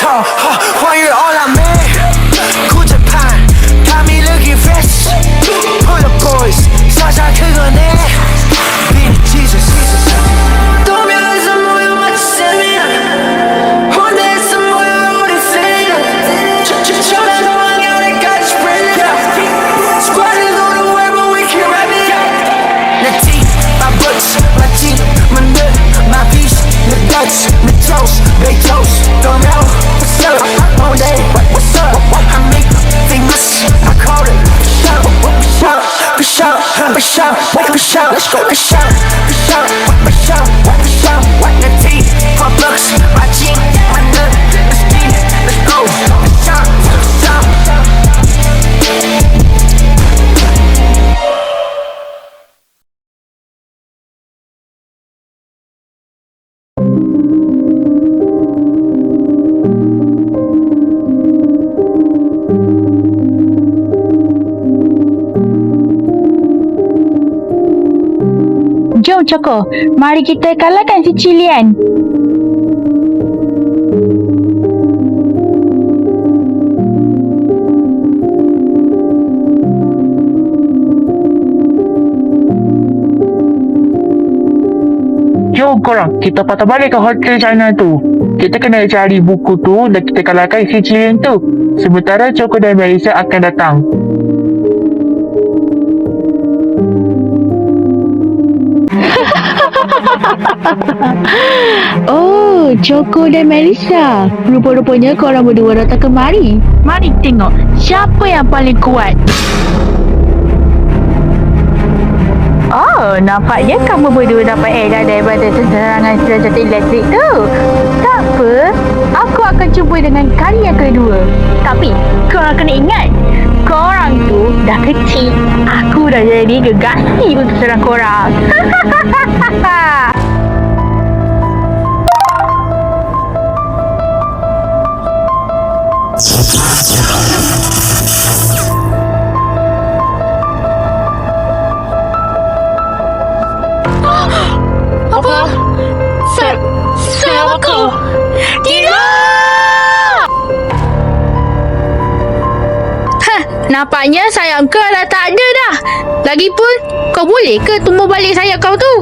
头，还原 all I made， 哭着盼 ，got me looking fresh，pull the boys， 傻傻磕个脸，比你记着。都别来什么有马前面，我那什么有我的飞了，就那种玩意儿该是 spread it all the way but we can rap it。那 T my books my G my nut my piece the Dutch the toast they toast don't know what's up all day what's up I make famous I call it shout shout shout shout let's go shout shout shout shout the T my books my G my nut let's be let's go shout shout Jom Choco, mari kita kalahkan si Cilian. Jom korang, kita patah balik ke hotel China tu. Kita kena cari buku tu dan kita kalahkan si Cilian tu. Sementara Choco dan Melissa akan datang. Oh, Choco dan Melissa. Rupa-rupanya korang berdua datang kemari. Mari tengok siapa yang paling kuat. Oh, nampaknya kamu berdua dapat elak daripada serangan senjata elektrik tu. Tak apa, aku akan cuba dengan kali yang kedua. Tapi, korang kena ingat, korang tu dah kecil. Aku dah jadi gegasi untuk serang korang. Apa? Saya aku. Tidak! Nampaknya sayap kau dah tak ada dah. Lagipun, kau boleh ke tumbuh balik sayap kau tu?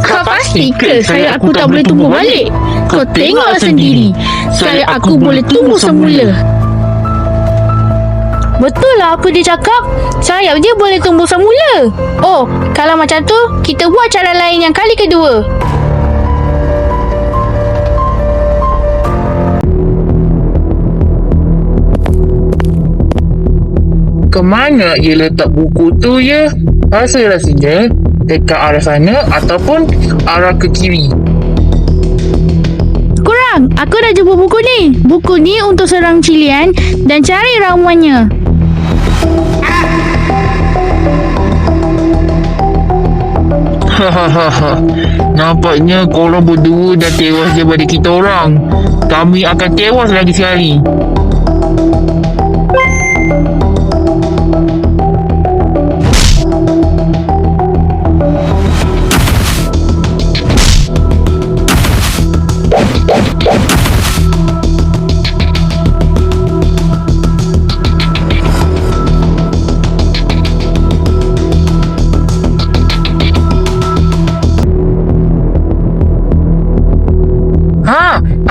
Kau pasti ke sayap aku tak boleh tumbuh balik? Kau tengoklah sendiri. Sayap aku boleh tumbuh semula. Betul lah apa dia cakap. Sayap dia boleh tumbuh semula. Oh, kalau macam tu, kita buat cara lain yang kali kedua. Kemana ia letak buku tu ya? Rasa-rasanya dekat arah sana ataupun arah ke kiri. Kurang, aku dah jumpa buku ni. Buku ni untuk serang Cilian dan cari ramuannya. Hahaha. Nampaknya korang berdua dah tewas daripada kita orang. Kami akan tewas lagi sekali.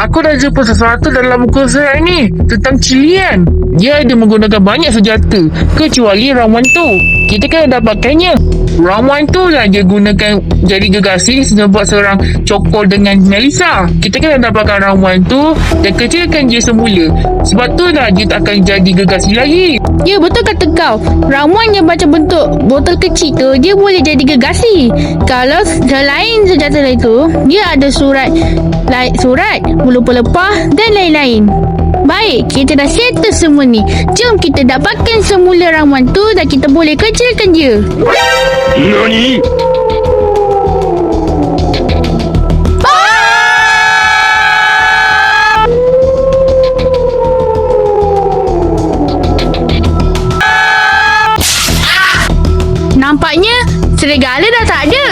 Aku dah jumpa sesuatu dalam buku surat ini tentang Cilian. Dia ada menggunakan banyak senjata kecuali ramuan tu. Kita kena dapatkannya. Ramuan tu lah dia gunakan jadi gegasi sebab serang Choco dengan Melissa. Kita kena dapatkan ramuan tu dan kecilkan dia semula. Sebab tu lah dia tak akan jadi gegasi lagi. Ya, betul kata kau. Ramuan yang macam bentuk botol kecil tu, dia boleh jadi gegasi. Kalau selain senjata itu, dia ada surat, bulu pelepah dan lain-lain. Baik, kita dah settle semua ni. Jom kita dapatkan semula ramuan tu dan kita boleh kecilkan dia. Nani? Nampaknya serigala dah tak ada.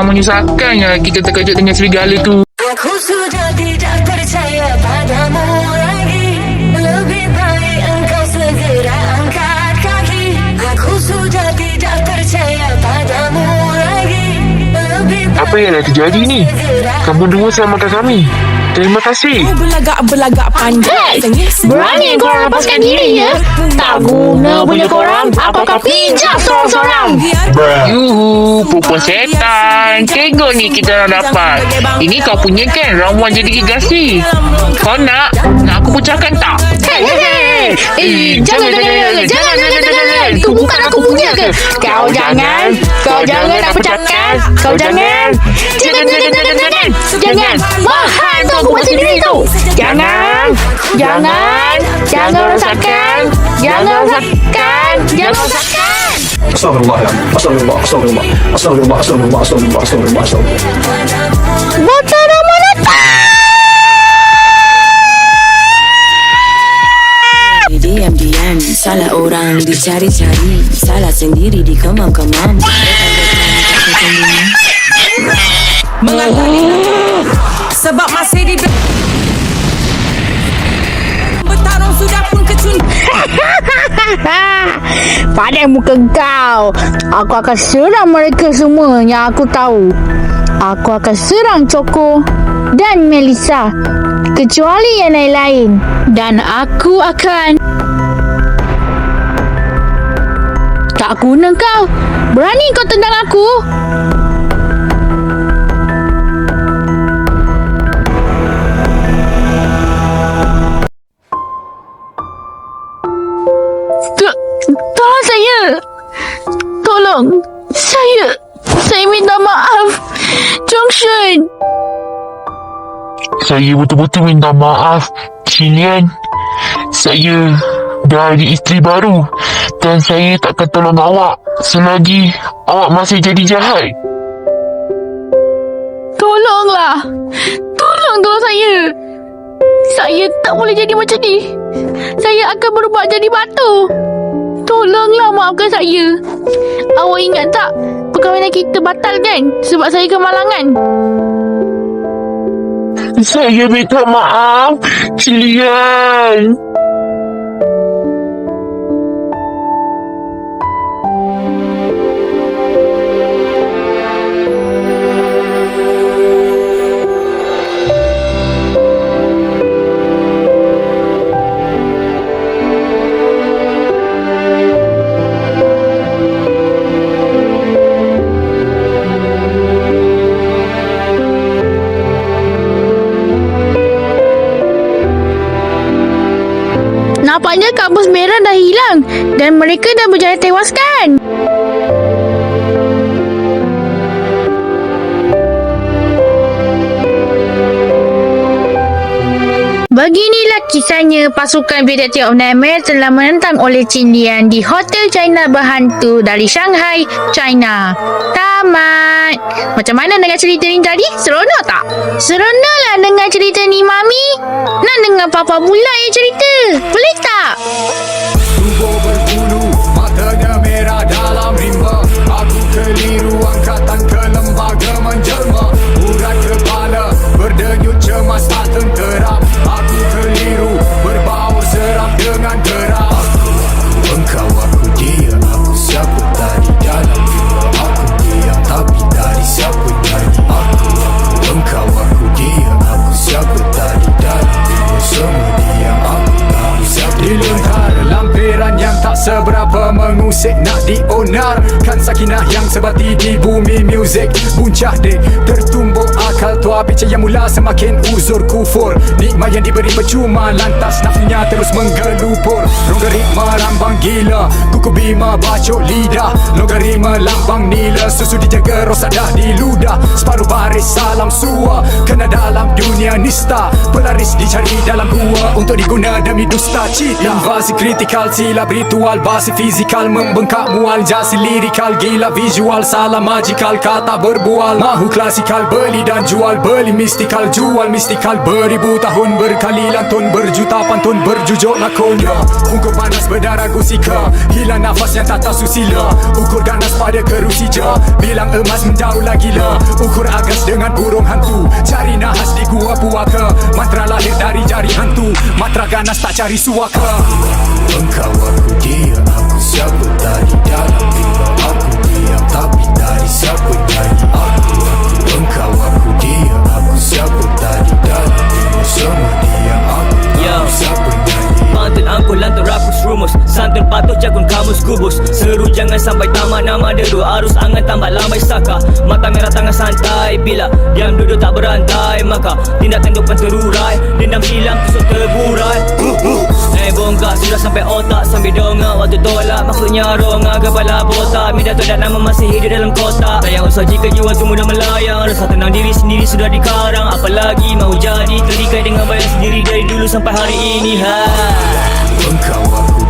Jangan menyusahkan ya kita terkejut dengan serigala tu. Aku sudah tidak percaya padamu lagi. Lebih baik engkau segera angkat kaki. Aku sudah tidak percaya padamu lagi. Lebih baik Apa yang dah terjadi ni? Kamu dua selamatkan kami. Terima kasih. Belagak panjang. Berani korang lepaskan diri ya? Tak guna punya korang. Aku akan pijak sorang-sorang. Yuhu, perempuan setan. Tengok ni kita dah dapat. Ini kau punya kan ramuan jadi gergasi. Kau nak? Nak aku pecahkan tak? Hei, jangan. Kau bukan aku punya ke? Kau jangan nak pecahkan. Kau jangan. Jangan. Mahal tu aku buat sendiri tu. Jangan rosakkan. Jangan rosakkan. Astagfirullah. Botol ramuan datang. Diam-diam, salah orang dicari-cari, salah sendiri dikemam-kemam. Sebab masih di bertarung sudah pun kecun. Pandai muka kau. Aku akan serang mereka semua yang aku tahu. Aku akan serang Choco dan Melissa, kecuali yang lain-lain. Dan aku akan... Tak guna kau. Berani kau tendang aku? Tolong saya. Tolong. Saya minta maaf. Junction. Saya betul-betul minta maaf, Cilian. Saya dah ada isteri baru dan saya takkan tolong awak selagi awak masih jadi jahat. Tolonglah. Tolong saya. Saya tak boleh jadi macam ni. Saya akan berubah jadi batu. Tolonglah maafkan saya. Awak ingat tak? Perkahwinan kita batal kan? Sebab saya kemalangan. Saya minta maaf, Cilian. Nampaknya kabus merah dah hilang dan mereka dah berjaya tewaskan. Beginilah kisahnya pasukan Brigade of Nightmares telah menentang oleh Cilian di Hotel China berhantu dari Shanghai, China. Tamat. Macam mana dengan cerita ni tadi? Seronok tak? Seronoklah dengan cerita ni, Mami. Nak dengar Papa pula yang cerita? Boleh tak? Tubuh berbulu, matanya merah dalam rimba. Aku keliru angkatan ke lembaga menjelma. Urat kepala, berdenyut cemas tak tenteram. Aku keliru, berbau seram dengan geram. Aku engkau, aku dia, aku siapa tadi dalam rimba. Aku dia, tapi tadi siapa nyanyi. Aku engkau, aku dia, aku siapa tadi dalam rimba. Semua dia, aku tahu siapa. Di lentera lampiran yang tak seberapa mengusik nak dionarkan sakinah yang sebati di bumi muzik. Buncah dek tertumbuk akal tua pica yang mula semakin uzur kufur. Nikmat yang diberi percuma lantas nafsunya terus menggelupur. Logaritma rambang gila, kuku bima bacok lidah. Logaritma lambang nila, susu dijaga rosak dah diludah. Separuh baris salam sua, kena dalam dunia nista. Pelaris dicari dalam gua untuk diguna demi dusta cita. Invasi kritikal, silap ritual, basi fizikal, membengkak mual, jasi lirikal, gila visual, salah magikal, kata berbual, mahu klasikal, beli dan jual beli mistikal, jual mistikal beribu tahun, berkali lantun, berjuta pantun, berjujuk lakonnya. Ungkup panas berdarah gusika, hilang nafas yang tak susila. Ukur ganas pada kerusija, bilang emas menjauh lagi lah. Ukur agas dengan burung hantu, cari nahas di gua puaka. Mantra lahir dari jari hantu, mantra ganas tak cari suaka. Engkau aku dia, aku siapa tadi dalam bimbang. Aku diam tapi tadi siapa nyanyi aku. Engkau aku dia, aku siapa tadi dalam bimbang. Semua diam aku tahu siapa nyanyi. Pantun angkul lantur rapus rumus, santun patuh jagun kamus kubus. Seru jangan sampai tamat nama deru, arus angan tambah lambai saka. Mata merah tangan santai, bila diam duduk tak berantai, maka tindak tanduk penterurai, dendam silam kusuk terburai. Bongkak sudah sampai otak, sambil dongak waktu tolak, maksudnya rongak kepala botak. Mida tu dan nama masih hidup dalam kotak. Sayang usah jika jiwa tu mudah melayang, rasa tenang diri sendiri sudah dikarang. Apalagi mau jadi terikat dengan bayang sendiri dari dulu sampai hari ini. Engkau aku